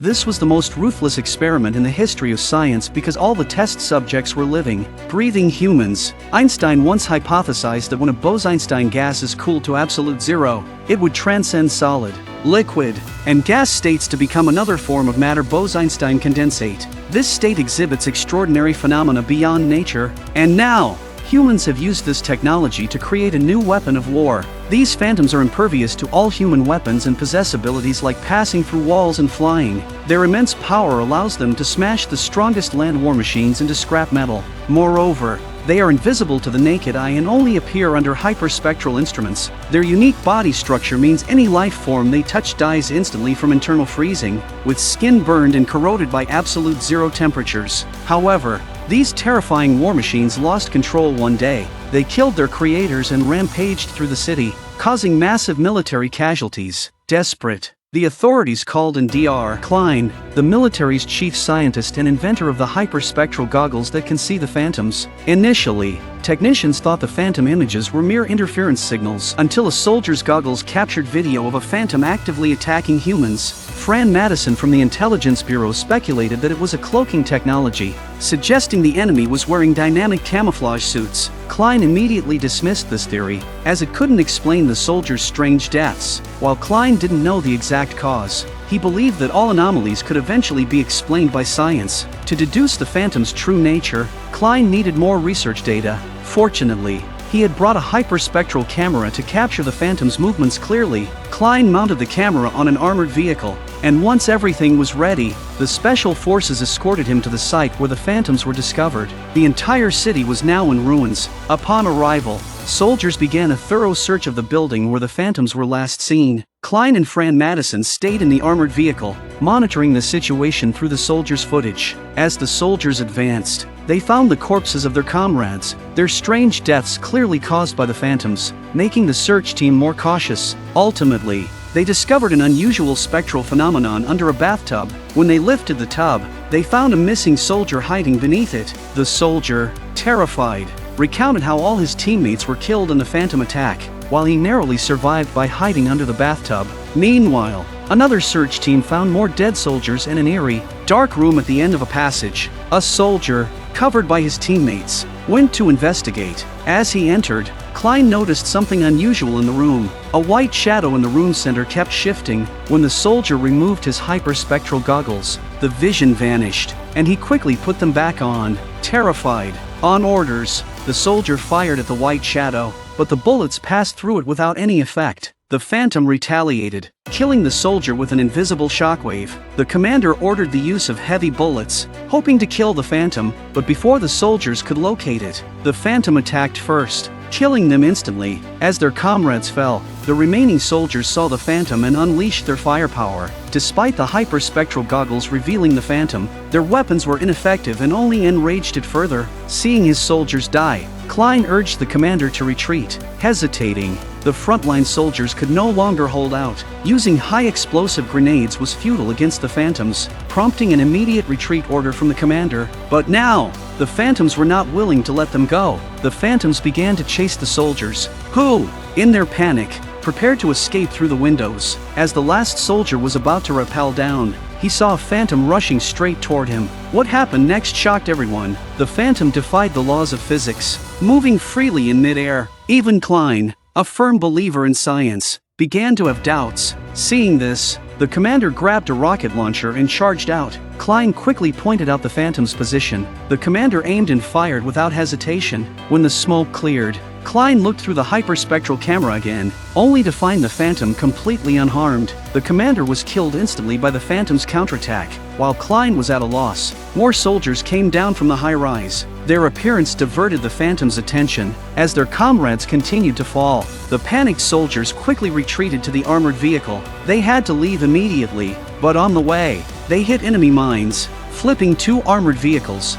This was the most ruthless experiment in the history of science because all the test subjects were living, breathing humans. Einstein once hypothesized that when a Bose-Einstein gas is cooled to absolute zero, it would transcend solid, liquid, and gas states to become another form of matter, Bose-Einstein condensate. This state exhibits extraordinary phenomena beyond nature, and now, humans have used this technology to create a new weapon of war. These phantoms are impervious to all human weapons and possess abilities like passing through walls and flying. Their immense power allows them to smash the strongest land war machines into scrap metal. Moreover, they are invisible to the naked eye and only appear under hyperspectral instruments. Their unique body structure means any life form they touch dies instantly from internal freezing, with skin burned and corroded by absolute zero temperatures. However, these terrifying war machines lost control one day. They killed their creators and rampaged through the city, causing massive military casualties. Desperate, the authorities called in Dr. Klein, the military's chief scientist and inventor of the hyperspectral goggles that can see the phantoms. Initially, technicians thought the phantom images were mere interference signals until a soldier's goggles captured video of a phantom actively attacking humans. Fran Madison from the Intelligence Bureau speculated that it was a cloaking technology, suggesting the enemy was wearing dynamic camouflage suits. Klein immediately dismissed this theory, as it couldn't explain the soldiers' strange deaths. While Klein didn't know the exact cause, he believed that all anomalies could eventually be explained by science. To deduce the phantom's true nature, Klein needed more research data. Fortunately, he had brought a hyperspectral camera to capture the phantom's movements clearly. Klein mounted the camera on an armored vehicle, and once everything was ready, the special forces escorted him to the site where the phantoms were discovered. The entire city was now in ruins. Upon arrival, soldiers began a thorough search of the building where the phantoms were last seen. Klein and Fran Madison stayed in the armored vehicle, monitoring the situation through the soldiers' footage. As the soldiers advanced, they found the corpses of their comrades, their strange deaths clearly caused by the phantoms, making the search team more cautious. Ultimately, they discovered an unusual spectral phenomenon under a bathtub. When they lifted the tub, they found a missing soldier hiding beneath it. The soldier, terrified, recounted how all his teammates were killed in the phantom attack, while he narrowly survived by hiding under the bathtub. Meanwhile, another search team found more dead soldiers in an eerie, dark room at the end of a passage. A soldier, covered by his teammates, went to investigate. As he entered, Klein noticed something unusual in the room. A white shadow in the room center kept shifting. When the soldier removed his hyperspectral goggles, the vision vanished, and he quickly put them back on. Terrified, on orders, the soldier fired at the white shadow, but the bullets passed through it without any effect. The phantom retaliated, killing the soldier with an invisible shockwave. The commander ordered the use of heavy bullets, hoping to kill the phantom, but before the soldiers could locate it, the phantom attacked first, killing them instantly. As their comrades fell, the remaining soldiers saw the phantom and unleashed their firepower. Despite the hyperspectral goggles revealing the phantom, their weapons were ineffective and only enraged it further. Seeing his soldiers die, Klein urged the commander to retreat. Hesitating, the frontline soldiers could no longer hold out. Using high-explosive grenades was futile against the phantoms, prompting an immediate retreat order from the commander. But now, the phantoms were not willing to let them go. The phantoms began to chase the soldiers, who, in their panic, prepared to escape through the windows. As the last soldier was about to rappel down, he saw a phantom rushing straight toward him. What happened next shocked everyone. The phantom defied the laws of physics, moving freely in mid-air. Even Klein, a firm believer in science, began to have doubts. Seeing this, the commander grabbed a rocket launcher and charged out. Klein quickly pointed out the phantom's position. The commander aimed and fired without hesitation. When the smoke cleared, Klein looked through the hyperspectral camera again, only to find the phantom completely unharmed. The commander was killed instantly by the phantom's counterattack. While Klein was at a loss, more soldiers came down from the high-rise. Their appearance diverted the phantom's attention. As their comrades continued to fall, the panicked soldiers quickly retreated to the armored vehicle. They had to leave immediately, but on the way, they hit enemy mines, flipping two armored vehicles.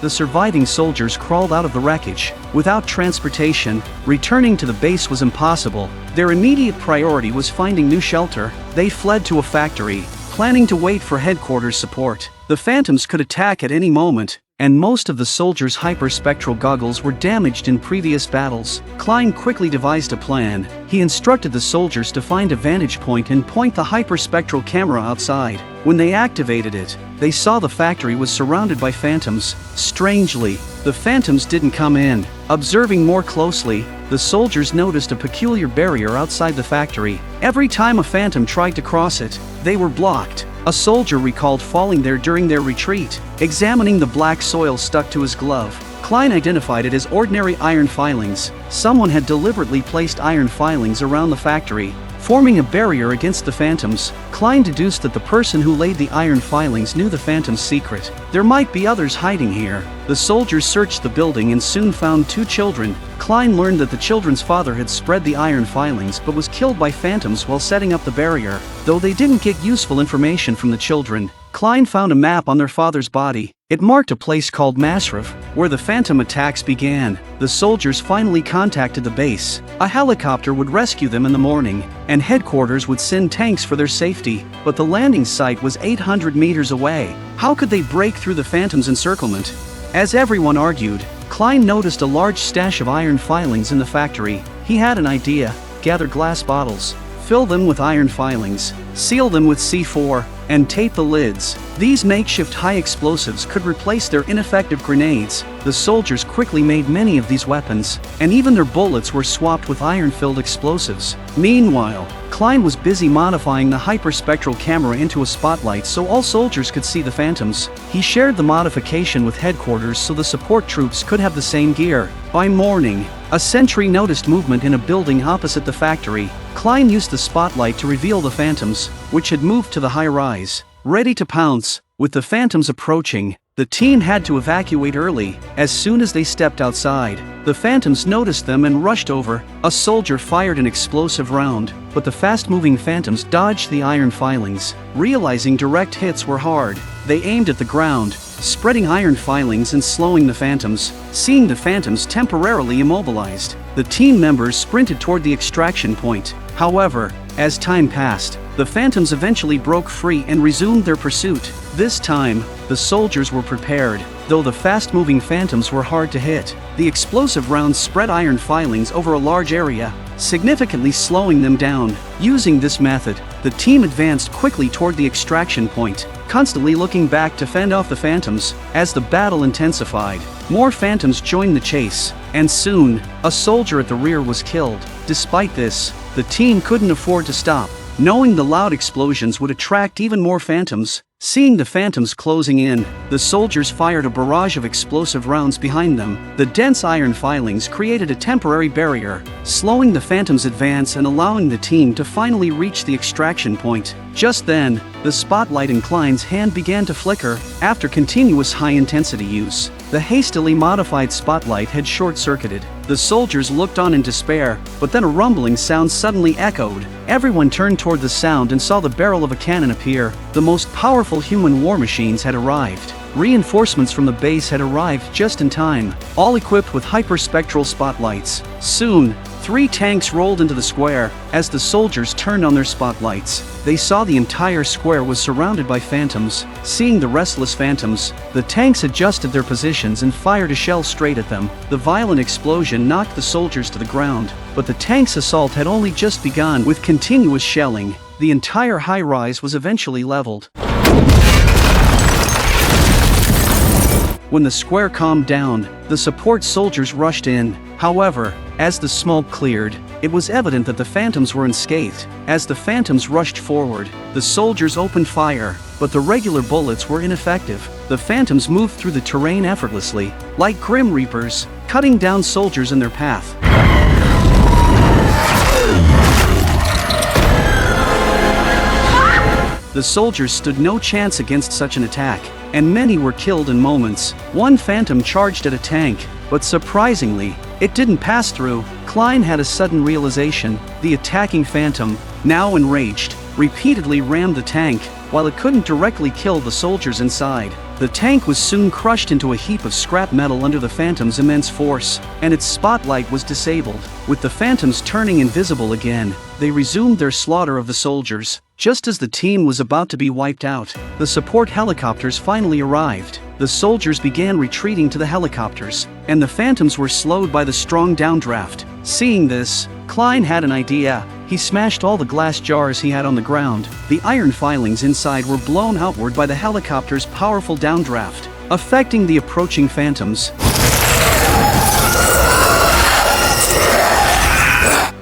The surviving soldiers crawled out of the wreckage. Without transportation, returning to the base was impossible. Their immediate priority was finding new shelter. They fled to a factory, planning to wait for headquarters support. The phantoms could attack at any moment, and most of the soldiers' hyperspectral goggles were damaged in previous battles. Klein quickly devised a plan. He instructed the soldiers to find a vantage point and point the hyperspectral camera outside. When they activated it, they saw the factory was surrounded by phantoms. Strangely, the phantoms didn't come in. Observing more closely, the soldiers noticed a peculiar barrier outside the factory. Every time a phantom tried to cross it, they were blocked. A soldier recalled falling there during their retreat. Examining the black soil stuck to his glove, Klein identified it as ordinary iron filings. Someone had deliberately placed iron filings around the factory, forming a barrier against the phantoms. Klein deduced that the person who laid the iron filings knew the phantom's secret. There might be others hiding here. The soldiers searched the building and soon found 2 children. Klein learned that the children's father had spread the iron filings but was killed by phantoms while setting up the barrier. Though they didn't get useful information from the children, Klein found a map on their father's body. It marked a place called Masrif, where the phantom attacks began. The soldiers finally contacted the base. A helicopter would rescue them in the morning, and headquarters would send tanks for their safety, but the landing site was 800 meters away. How could they break through the phantom's encirclement? As everyone argued, Klein noticed a large stash of iron filings in the factory. He had an idea: gather glass bottles, fill them with iron filings, seal them with C4, and tape the lids. These makeshift high explosives could replace their ineffective grenades. The soldiers quickly made many of these weapons, and even their bullets were swapped with iron-filled explosives. Meanwhile, Klein was busy modifying the hyperspectral camera into a spotlight so all soldiers could see the phantoms. He shared the modification with headquarters so the support troops could have the same gear. By morning, a sentry noticed movement in a building opposite the factory. Klein used the spotlight to reveal the phantoms, which had moved to the high rise, ready to pounce. With the phantoms approaching, the team had to evacuate early. As soon as they stepped outside, the phantoms noticed them and rushed over. A soldier fired an explosive round, but the fast-moving phantoms dodged the iron filings. Realizing direct hits were hard, they aimed at the ground, spreading iron filings and slowing the phantoms. Seeing the phantoms temporarily immobilized, the team members sprinted toward the extraction point. However, as time passed, the phantoms eventually broke free and resumed their pursuit. This time, the soldiers were prepared. Though the fast-moving phantoms were hard to hit, the explosive rounds spread iron filings over a large area, significantly slowing them down. Using this method, the team advanced quickly toward the extraction point, constantly looking back to fend off the phantoms. As the battle intensified, more phantoms joined the chase, and soon, a soldier at the rear was killed. Despite this, the team couldn't afford to stop, knowing the loud explosions would attract even more phantoms. Seeing the phantoms closing in, the soldiers fired a barrage of explosive rounds behind them. The dense iron filings created a temporary barrier, slowing the phantoms' advance and allowing the team to finally reach the extraction point. Just then, the spotlight in Klein's hand began to flicker. After continuous high-intensity use, the hastily modified spotlight had short-circuited. The soldiers looked on in despair, but then a rumbling sound suddenly echoed. Everyone turned toward the sound and saw the barrel of a cannon appear. The most powerful human war machines had arrived. Reinforcements from the base had arrived just in time, all equipped with hyperspectral spotlights. Soon, 3 tanks rolled into the square. As the soldiers turned on their spotlights, they saw the entire square was surrounded by phantoms. Seeing the restless phantoms, the tanks adjusted their positions and fired a shell straight at them. The violent explosion knocked the soldiers to the ground, but the tanks' assault had only just begun. With continuous shelling, the entire high-rise was eventually leveled. When the square calmed down, the support soldiers rushed in. However, as the smoke cleared, it was evident that the phantoms were unscathed. As the phantoms rushed forward, the soldiers opened fire, but the regular bullets were ineffective. The phantoms moved through the terrain effortlessly, like grim reapers, cutting down soldiers in their path. The soldiers stood no chance against such an attack, and many were killed in moments. One phantom charged at a tank, but surprisingly, it didn't pass through. Klein had a sudden realization. The attacking phantom, now enraged, repeatedly rammed the tank, while it couldn't directly kill the soldiers inside. The tank was soon crushed into a heap of scrap metal under the Phantom's immense force, and its spotlight was disabled. With the Phantoms turning invisible again, they resumed their slaughter of the soldiers. Just as the team was about to be wiped out, the support helicopters finally arrived. The soldiers began retreating to the helicopters, and the Phantoms were slowed by the strong downdraft. Seeing this, Klein had an idea. He smashed all the glass jars he had on the ground. The iron filings inside were blown outward by the helicopter's powerful downdraft, affecting the approaching Phantoms.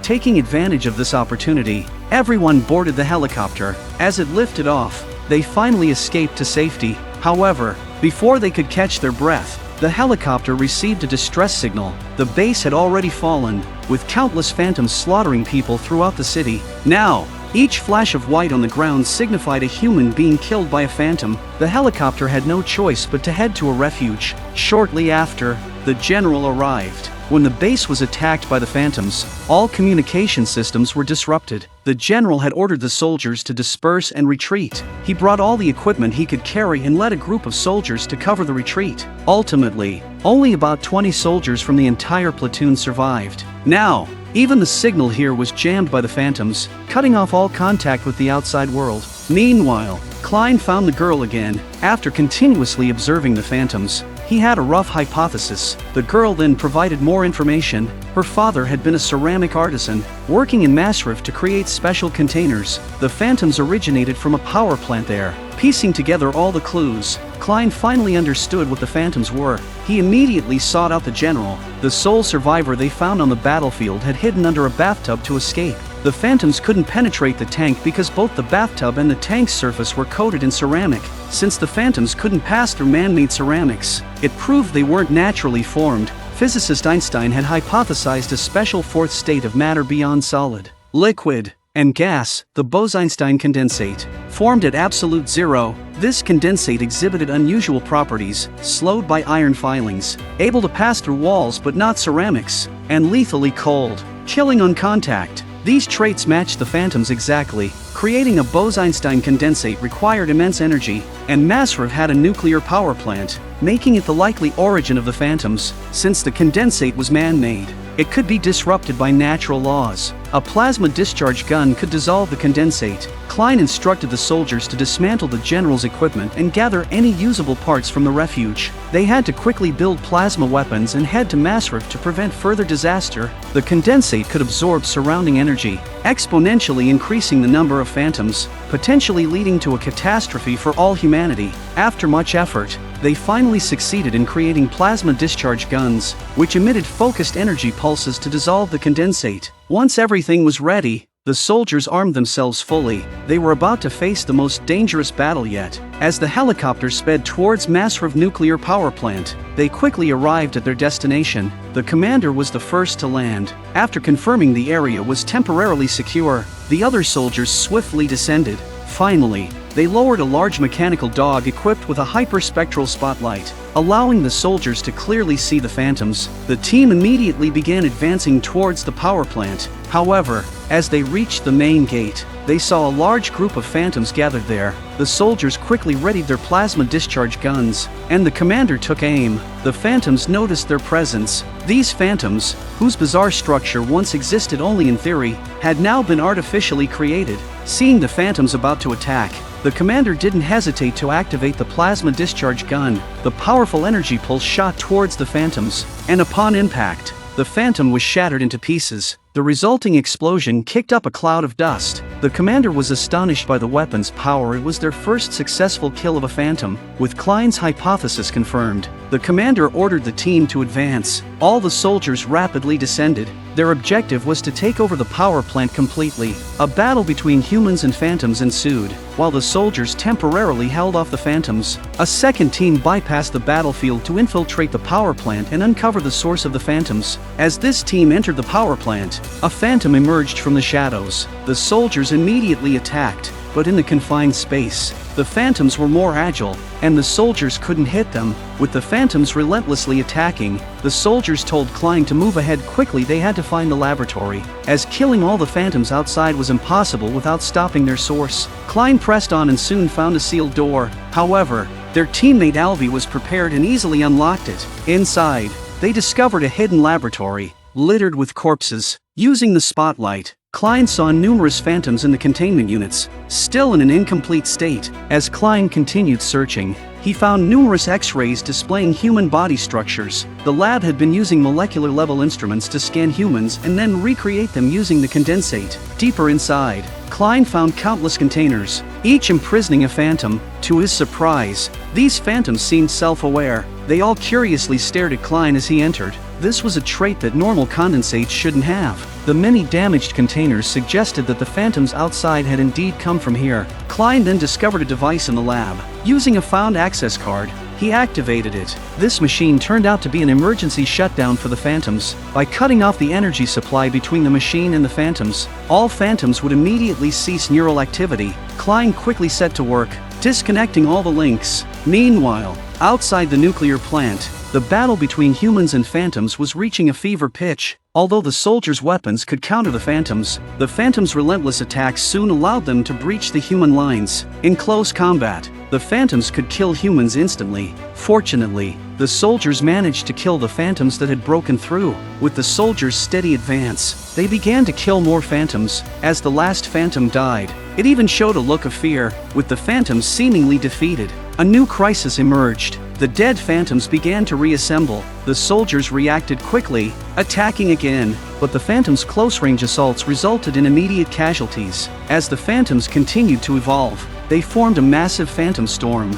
Taking advantage of this opportunity, everyone boarded the helicopter. As it lifted off, they finally escaped to safety. However, before they could catch their breath, the helicopter received a distress signal. The base had already fallen, with countless Phantoms slaughtering people throughout the city. Now, each flash of white on the ground signified a human being killed by a Phantom. The helicopter had no choice but to head to a refuge. Shortly after, the general arrived. When the base was attacked by the Phantoms, all communication systems were disrupted. The general had ordered the soldiers to disperse and retreat. He brought all the equipment he could carry and led a group of soldiers to cover the retreat. Ultimately, only about 20 soldiers from the entire platoon survived. Now, even the signal here was jammed by the Phantoms, cutting off all contact with the outside world. Meanwhile, Klein found the girl again. After continuously observing the Phantoms, he had a rough hypothesis. The girl then provided more information. Her father had been a ceramic artisan, working in Masrif to create special containers. The Phantoms originated from a power plant there. Piecing together all the clues, Klein finally understood what the Phantoms were. He immediately sought out the general. The sole survivor they found on the battlefield had hidden under a bathtub to escape. The Phantoms couldn't penetrate the tank because both the bathtub and the tank's surface were coated in ceramic. Since the Phantoms couldn't pass through man-made ceramics, it proved they weren't naturally formed. Physicist Einstein had hypothesized a special fourth state of matter beyond solid, liquid, and gas, the Bose-Einstein condensate. Formed at absolute zero, this condensate exhibited unusual properties, slowed by iron filings, able to pass through walls but not ceramics, and lethally cold, killing on contact. These traits matched the Phantoms exactly. Creating a Bose-Einstein condensate required immense energy, and Masrif had a nuclear power plant, making it the likely origin of the Phantoms. Since the condensate was man-made, it could be disrupted by natural laws. A plasma discharge gun could dissolve the condensate. Klein instructed the soldiers to dismantle the general's equipment and gather any usable parts from the refuge. They had to quickly build plasma weapons and head to Masrif to prevent further disaster. The condensate could absorb surrounding energy, exponentially increasing the number of Phantoms, potentially leading to a catastrophe for all humanity. After much effort, they finally succeeded in creating plasma discharge guns, which emitted focused energy pulses to dissolve the condensate. Once everything was ready, the soldiers armed themselves fully. They were about to face the most dangerous battle yet. As the helicopter sped towards Masrif nuclear power plant, they quickly arrived at their destination. The commander was the first to land. After confirming the area was temporarily secure, the other soldiers swiftly descended. Finally, they lowered a large mechanical dog equipped with a hyperspectral spotlight, allowing the soldiers to clearly see the Phantoms. The team immediately began advancing towards the power plant. However, as they reached the main gate, they saw a large group of Phantoms gathered there. The soldiers quickly readied their plasma discharge guns, and the commander took aim. The Phantoms noticed their presence. These Phantoms, whose bizarre structure once existed only in theory, had now been artificially created. Seeing the Phantoms about to attack, the commander didn't hesitate to activate the plasma discharge gun. The powerful energy pulse shot towards the Phantoms, and upon impact, the Phantom was shattered into pieces. The resulting explosion kicked up a cloud of dust. The commander was astonished by the weapon's power. It was their first successful kill of a Phantom. With Klein's hypothesis confirmed, the commander ordered the team to advance. All the soldiers rapidly descended. Their objective was to take over the power plant completely. A battle between humans and Phantoms ensued. While the soldiers temporarily held off the Phantoms, a second team bypassed the battlefield to infiltrate the power plant and uncover the source of the Phantoms. As this team entered the power plant, a Phantom emerged from the shadows. The soldiers immediately attacked, but in the confined space, the Phantoms were more agile, and the soldiers couldn't hit them. With the Phantoms relentlessly attacking, the soldiers told Klein to move ahead quickly. They had to find the laboratory, as killing all the Phantoms outside was impossible without stopping their source. Klein pressed on and soon found a sealed door. However, Their teammate Alvy was prepared and easily unlocked it. Inside, they discovered a hidden laboratory, littered with corpses. Using the spotlight, Klein saw numerous phantoms in the containment units, still in an incomplete state. As Klein continued searching, he found numerous X-rays displaying human body structures. The lab had been using molecular-level instruments to scan humans and then recreate them using the condensate. Deeper inside, Klein found countless containers, each imprisoning a phantom. To his surprise, these phantoms seemed self-aware. They all curiously stared at Klein as he entered. This was a trait that normal condensates shouldn't have. The many damaged containers suggested that the phantoms outside had indeed come from here. Klein then discovered a device in the lab. Using a found access card, he activated it. This machine turned out to be an emergency shutdown for the phantoms. By cutting off the energy supply between the machine and the phantoms, all phantoms would immediately cease neural activity. Klein quickly set to work, disconnecting all the links. Meanwhile, outside the nuclear plant, the battle between humans and phantoms was reaching a fever pitch. Although the soldiers' weapons could counter the phantoms' relentless attacks soon allowed them to breach the human lines. In close combat, the phantoms could kill humans instantly. Fortunately, the soldiers managed to kill the phantoms that had broken through. With the soldiers' steady advance, they began to kill more phantoms. As the last phantom died, it even showed a look of fear. With the phantoms seemingly defeated, a new crisis emerged. The dead phantoms began to reassemble. The soldiers reacted quickly, attacking again, but the phantoms' close-range assaults resulted in immediate casualties. As the phantoms continued to evolve, they formed a massive phantom storm.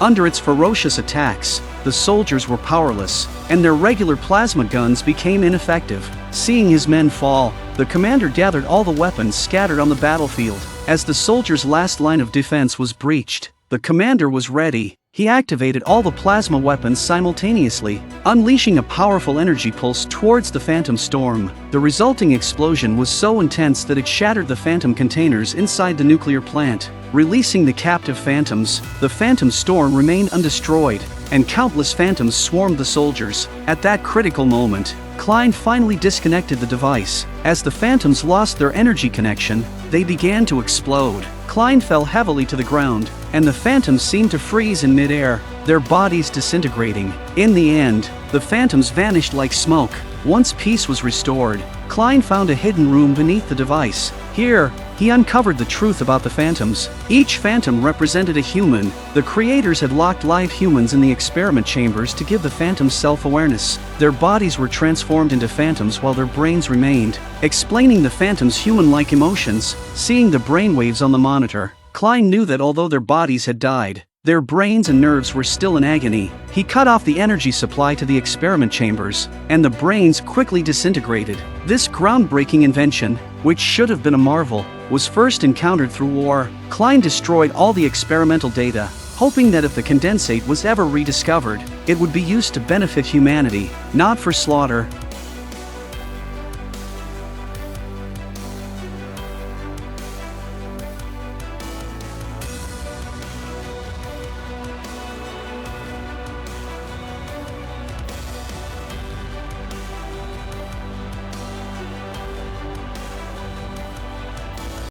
Under its ferocious attacks, the soldiers were powerless, and their regular plasma guns became ineffective. Seeing his men fall, the commander gathered all the weapons scattered on the battlefield. As the soldiers' last line of defense was breached, the commander was ready. He activated all the plasma weapons simultaneously, unleashing a powerful energy pulse towards the phantom storm. The resulting explosion was so intense that it shattered the phantom containers inside the nuclear plant. Releasing the captive phantoms, the phantom storm remained undestroyed, and countless phantoms swarmed the soldiers. At that critical moment, Klein finally disconnected the device. As the phantoms lost their energy connection, they began to explode. Klein fell heavily to the ground, and the phantoms seemed to freeze in midair, their bodies disintegrating. In the end, the phantoms vanished like smoke. Once peace was restored, Klein found a hidden room beneath the device. Here, he uncovered the truth about the phantoms. Each phantom represented a human. The creators had locked live humans in the experiment chambers to give the phantoms self-awareness. Their bodies were transformed into phantoms while their brains remained, explaining the phantoms' human-like emotions. Seeing the brainwaves on the monitor, Klein knew that although their bodies had died, their brains and nerves were still in agony. He cut off the energy supply to the experiment chambers, and the brains quickly disintegrated. This groundbreaking invention, which should have been a marvel, was first encountered through war. Klein destroyed all the experimental data, hoping that if the condensate was ever rediscovered, it would be used to benefit humanity, not for slaughter.